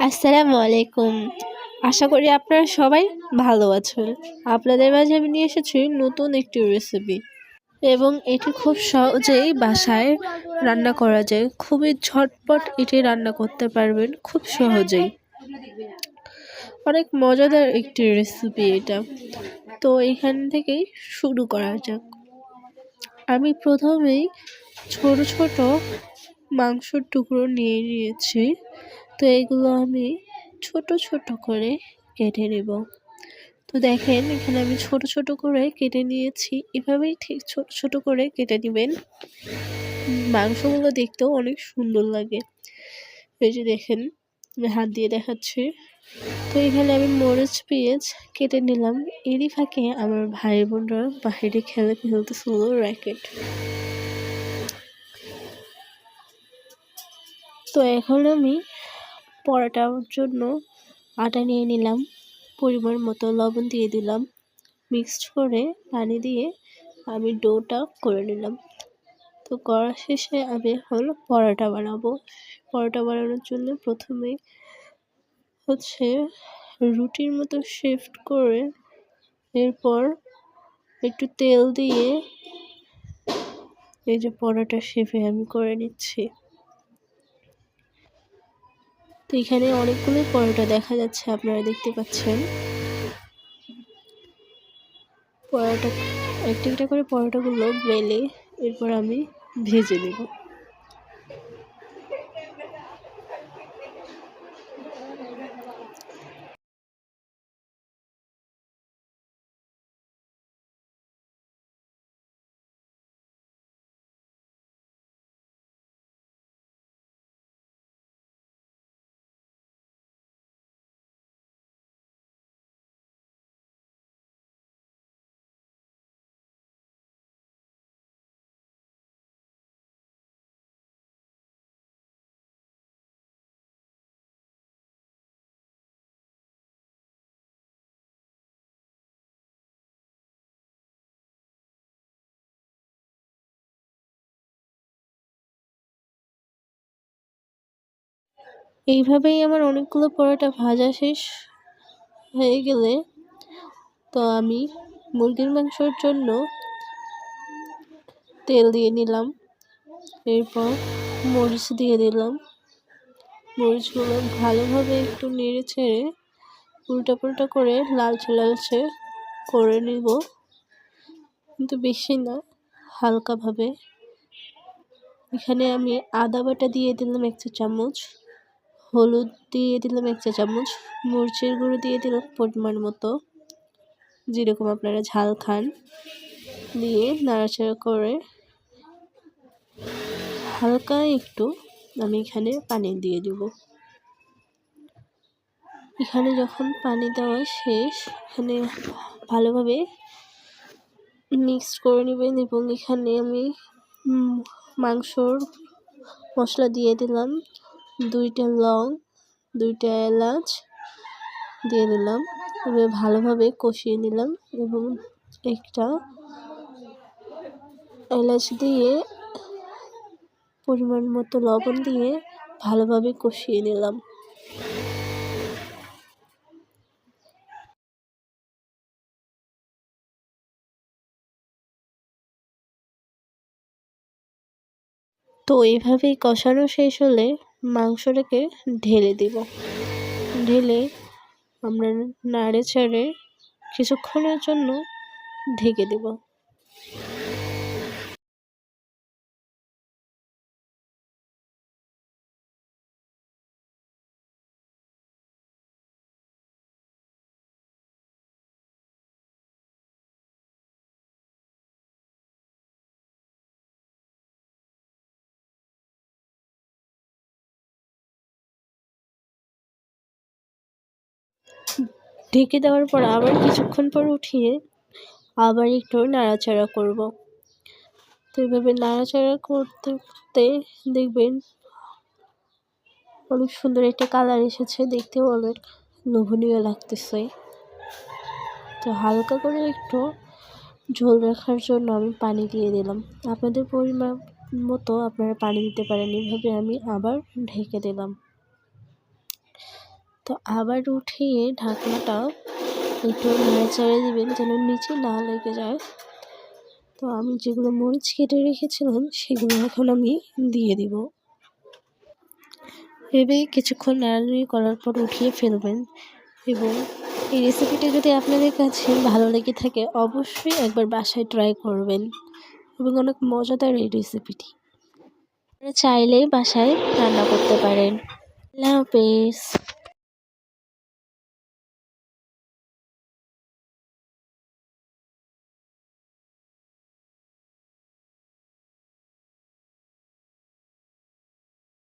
আসসালামু আলাইকুম। আশা করি আপনারা সবাই ভালো আছেন। আপনাদের মাঝে আমি নিয়ে এসেছি নতুন একটি রেসিপি এবং এটি খুব সহজেই বাসায় রান্না করা যায়। খুবই ঝটপট এটি রান্না করতে পারবেন খুব সহজেই। অনেক মজাদার একটি রেসিপি এটা। তো এখান থেকেই শুরু করা যাক। আমি প্রথমেই ছোট ছোট মাংসের টুকরো নিয়ে নিয়েছি। তো এগুলো আমি ছোট ছোট করে কেটে নেব। তো দেখেন এখানে আমি ছোট ছোট করে কেটে নিয়েছি। এভাবেই ঠিক ছোট ছোট করে কেটে নেবেন। মাংসগুলো দেখতেও অনেক সুন্দর লাগে। এই যে দেখেন আমি হাত দিয়ে দেখাচ্ছি। তো এখানে আমি মরিচ পেঁয়াজ কেটে নিলাম। এরই ফাঁকে আমার ভাই বোনরা বাইরে খেলতেছিল র্যাকেট। তো এখন আমি পরোটার জন্য আটা নিয়ে নিলাম, পরিমাণ মতো লবণ দিয়ে দিলাম, মিক্সড করে পানি দিয়ে আমি ডোটা করে নিলাম। তো করা শেষে আমি এখন পরোটা বানাবো। পরোটা বানানোর জন্য প্রথমে রুটির মতো শেফট করে এরপর একটু তেল দিয়ে এই যে পরোটা শেপে আমি করে নিচ্ছি। তো এখানে অনেকগুলো পরোটা দেখা যাচ্ছে, আপনারা দেখতে পাচ্ছেন। পরোটা একটা একটা করে পরোটাগুলো বেলে এরপর আমি ভেজে নেব। এইভাবেই আমার অনেকগুলো পরোটা ভাজা শেষ হয়ে গেলে তো আমি মুরগির মাংসের জন্য তেল দিয়ে নিলাম, এরপর মরিচ দিয়ে দিলাম। মরিচগুলো ভালোভাবে একটু নেড়ে ছেড়ে উল্টাপাল্টা করে লালচে লালচে করে নিব, কিন্তু বেশি না, হালকাভাবে। এখানে আমি আদা বাটা দিয়ে দিলাম 1 চা চামচ, হলুদ দিয়ে দিলাম 1 চা চামচ, মরিচের গুঁড়ো দিয়ে দিলাম পরিমাণ মতো, যেরকম আপনারা ঝাল খান, দিয়ে নাড়াচাড়া করে হালকা একটু আমি এখানে পানি দিয়ে দিব। এখানে যখন পানি দেওয়া শেষ, এখানে ভালোভাবে মিক্সড করে নেবেন এবং এখানে আমি মাংসর মশলা দিয়ে দিলাম, 2টা লং, 2টা এলাচ দিয়ে দিলাম, এবার ভালোভাবে কষিয়ে নিলাম এবং একটা এলাচ দিয়ে পরিমাণ মতো লবণ দিয়ে ভালোভাবে কষিয়ে নিলাম। তো এইভাবেই কষানো শেষ হলে মাংসটাকে ঢেলে দিব। ঢেলে আমরা নাড়ে চাড়ে কিছুক্ষণের জন্য ঢেকে দেব। ঢেকে দেওয়ার পর আবার কিছুক্ষণ পর উঠিয়ে আবার একটু নাড়াচাড়া করব। তো এইভাবে নাড়াচাড়া করতে করতে দেখবেন অনেক সুন্দর একটা কালার এসেছে, দেখতেও অনেক লোভনীয় লাগতেছে। তো হালকা করে একটু ঝোল রাখার জন্য আমি পানি দিয়ে দিলাম। আপনাদের পরিমাণ মতো আপনারা পানি দিতে পারেন। এভাবে আমি আবার ঢেকে দিলাম। তো আবার উঠিয়ে ঢাকনাটা একটু নেড়েচেড়ে দিবেন যেন নিচে না লেগে যায়। তো আমি যেগুলো মরিচ কেটে রেখেছিলাম সেগুলো এখন আমি দিয়ে দিব। ভেবে কিছুক্ষণ নাড়ানাড়ি করার পর উঠিয়ে ফেলবেন। এবং এই রেসিপিটা যদি আপনাদের কাছে ভালো লেগে থাকে অবশ্যই একবার বাসায় ট্রাই করবেন এবং অনেক মজাদার এই রেসিপিটি আপনারা চাইলেই বাসায় রান্না করতে পারেন। আল্লাহ হাফেজ।